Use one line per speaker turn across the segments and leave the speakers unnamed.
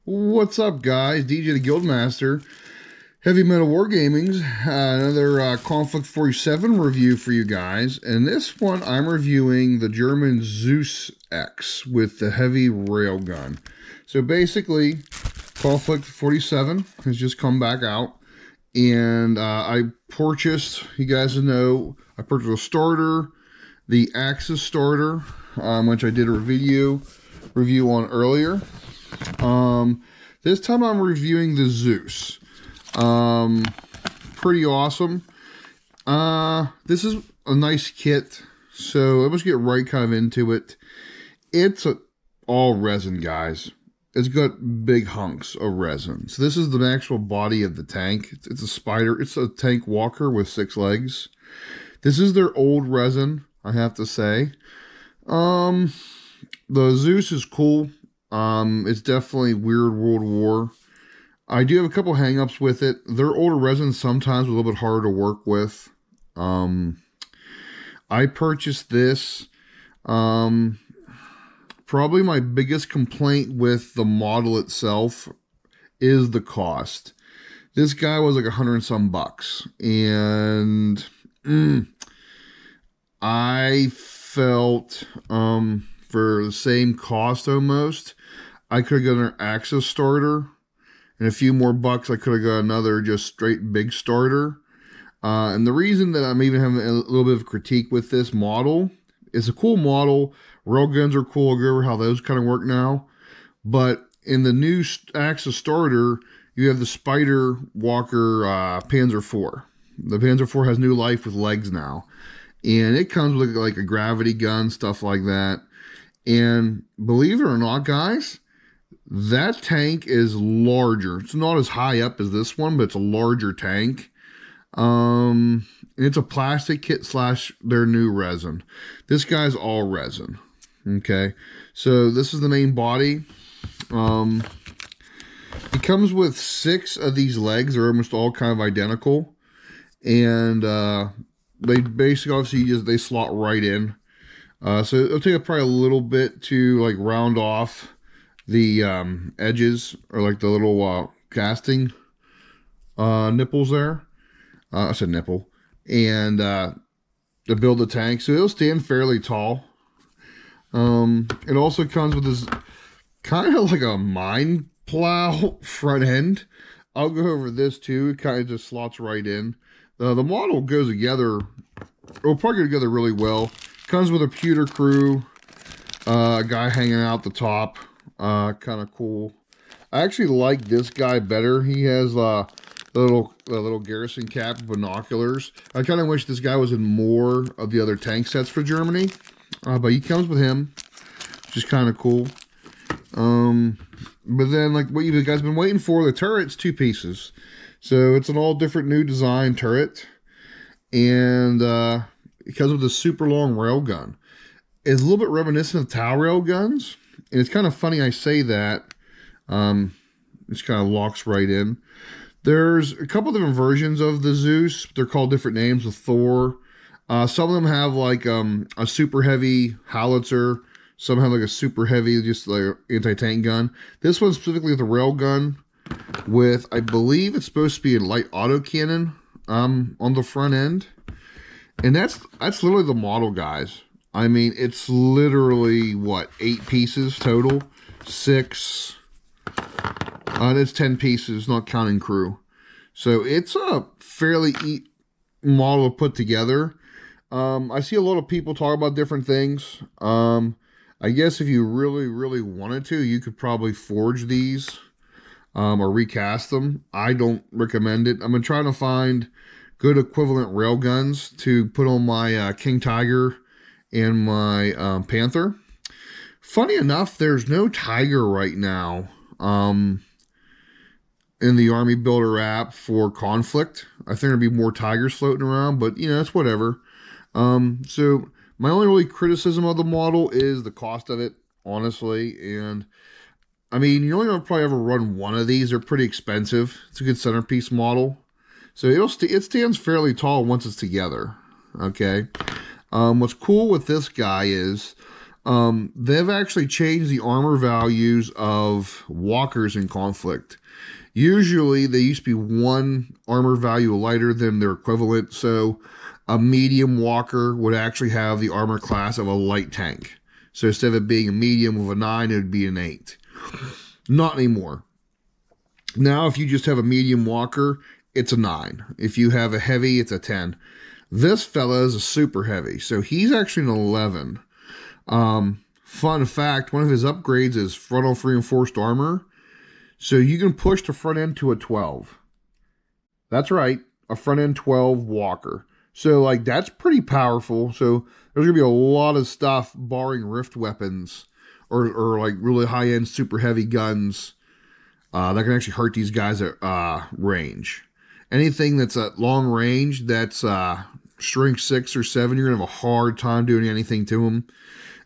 What's up, guys? DJ the Guildmaster, Heavy Metal Wargaming's another Conflict 47 review for you guys. And this one, I'm reviewing the German Zeus X with the heavy railgun. So basically, Conflict 47 has just come back out, and I purchased, you guys know, I purchased a starter, the Axis starter, which I did a review on earlier. This time I'm reviewing the Zeus. Pretty awesome. This is a nice kit, so let's get right kind of into it. It's all resin, guys. It's got big hunks of resin. So this is the actual body of the tank. It's a spider. It's a tank walker with 6 legs. This is their old resin, I have to say. The Zeus is cool. It's definitely weird World War. I do have a couple hang-ups with it. Their older resin sometimes a little bit harder to work with. I purchased this. Probably my biggest complaint with the model itself is the cost. This guy was like $100 and some bucks. And I felt for the same cost almost, I could have got an Axis starter, and a few more bucks I could have got another just straight big starter. And the reason that I'm even having a little bit of critique with this model, it's a cool model. Railguns are cool. I'll go over how those kind of work now. But in the new Axis starter, you have the Spider Walker Panzer IV. The Panzer IV has new life with legs now. And it comes with like a gravity gun, stuff like that. And believe it or not, guys, that tank is larger. It's not as high up as this one, but it's a larger tank. It's a plastic kit / their new resin. This guy's all resin. Okay, so this is the main body. It comes with 6 of these legs. They're almost all kind of identical, and they basically obviously they slot right in. So it'll take probably a little bit to like round off the edges, or like the little casting nipples there. I said nipple. And to build the tank. So it'll stand fairly tall. It also comes with this kind of like a mine plow front end. I'll go over this too. It kind of just slots right in. The model goes together. It'll probably go together really well. Comes with a pewter crew. A guy hanging out the top. Kind of cool. I actually like this guy better. He has the little garrison cap, binoculars. I kind of wish this guy was in more of the other tank sets for Germany. But he comes with him, which is kind of cool. But then, like what you guys been waiting for, the turret's 2 pieces. So it's an all different new design turret. And it comes with a super long railgun. It's a little bit reminiscent of TOW railguns. And it's kind of funny I say that. It kind of locks right in. There's a couple different versions of the Zeus. They're called different names with Thor. Some of them have like a super heavy howitzer. Some have like a super heavy, just like anti-tank gun. This one specifically with a railgun with, I believe it's supposed to be a light autocannon on the front end. And that's literally the model, guys. I mean, it's literally, what, 8 pieces total? 6. It's 10 pieces, not counting crew. So it's a fairly model to put together. I see a lot of people talk about different things. I guess if you really, really wanted to, you could probably forge these or recast them. I don't recommend it. I'm trying to find good equivalent railguns to put on my King Tiger and my Panther. Funny enough, there's no Tiger right now in the Army Builder app for Conflict. I think there'll be more Tigers floating around, but you know, it's whatever. So my only really criticism of the model is the cost of it, honestly. And I mean, you're only gonna probably ever run one of these. They're pretty expensive. It's a good centerpiece model, so it stands fairly tall once it's together. Okay. What's cool with this guy is They've actually changed the armor values of walkers in conflict. Usually, they used to be one armor value lighter than their equivalent, so a medium walker would actually have the armor class of a light tank. So instead of it being a medium with a 9, it would be an 8. Not anymore. Now, if you just have a medium walker, it's a 9. If you have a heavy, it's a 10. This fella is a super heavy, so he's actually an 11. Fun fact, one of his upgrades is frontal reinforced armor. So you can push the front end to a 12. That's right, a front end 12 walker. So like that's pretty powerful. So there's gonna be a lot of stuff barring rift weapons or like really high end super heavy guns that can actually hurt these guys at range. Anything that's at long range that's strength 6 or 7, you're gonna have a hard time doing anything to them.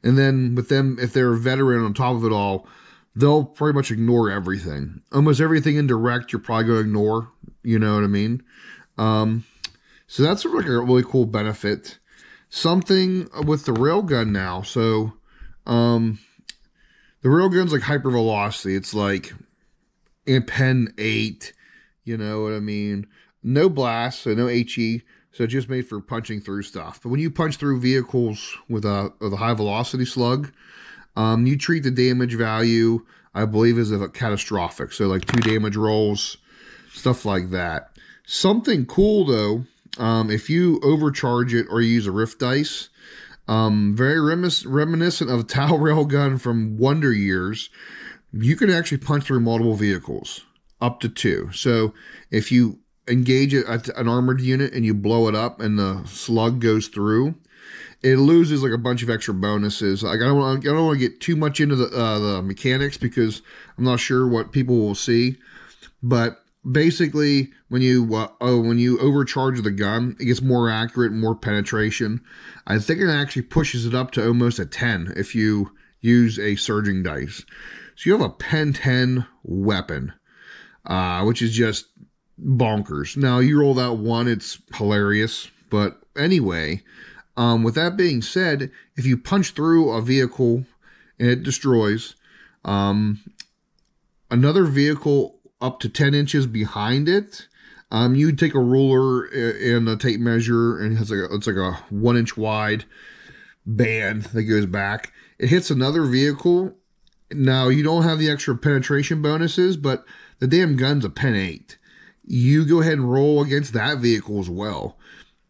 And then with them, if they're a veteran on top of it all, they'll pretty much ignore everything. Almost everything in direct, you're probably going to ignore. You know what I mean? So that's like a really cool benefit. Something with the railgun now. So the railgun's like hyper velocity. It's like in pen 8. You know what I mean? No blast, so no HE. So it's just made for punching through stuff. But when you punch through vehicles with a high velocity slug, you treat the damage value, I believe, as a catastrophic. So like 2 damage rolls, stuff like that. Something cool though, if you overcharge it or use a rift dice, very reminiscent of a Tau railgun from Wonder Years, you can actually punch through multiple vehicles, up to 2. So if you engage an armored unit and you blow it up and the slug goes through, it loses like a bunch of extra bonuses. Like I don't want to get too much into the mechanics because I'm not sure what people will see. But basically, when you overcharge the gun, it gets more accurate, more penetration. I think it actually pushes it up to almost a 10 if you use a surging dice. So you have a pen 10 weapon, which is just bonkers. Now you roll that 1, it's hilarious. But anyway, with that being said, if you punch through a vehicle and it destroys, another vehicle up to 10 inches behind it, you take a ruler and a tape measure, and it's like a 1-inch wide band that goes back. It hits another vehicle. Now you don't have the extra penetration bonuses, but the damn gun's a pen 8. You go ahead and roll against that vehicle as well.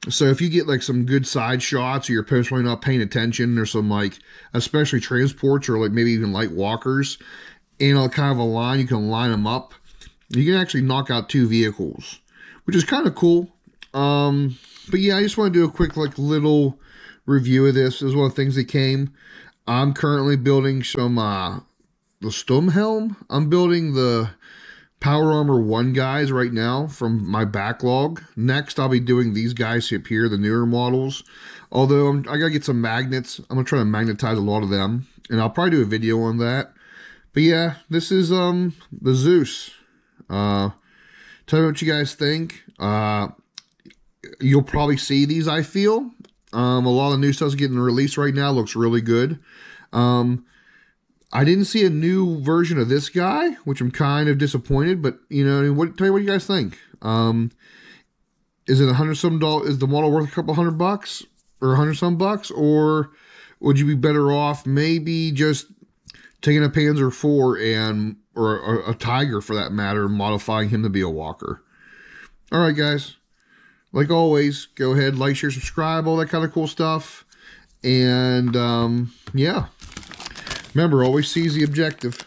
So if you get like some good side shots or your opponent's really not paying attention, or some like especially transports or like maybe even light walkers in a kind of a line, you can line them up. You can actually knock out 2 vehicles, which is kind of cool. But yeah, I just want to do a quick like little review of this. This is one of the things that came. I'm currently building some the Sturmhelm. I'm building the Power Armor 1 guys right now from my backlog. Next, I'll be doing these guys up here, the newer models. Although I gotta get some magnets. I'm gonna try to magnetize a lot of them, and I'll probably do a video on that. But yeah, this is the Zeus. Tell me what you guys think. You'll probably see these, I feel. A lot of new stuff's getting released right now. Looks really good. I didn't see a new version of this guy, which I'm kind of disappointed. But you know, tell me what you guys think. Is it $100-some? Is the model worth a couple $100 or $100-some bucks, or would you be better off maybe just taking a Panzer IV or a Tiger for that matter, and modifying him to be a walker? All right, guys. Like always, go ahead, like, share, subscribe, all that kind of cool stuff. And yeah. Remember, always seize the objective.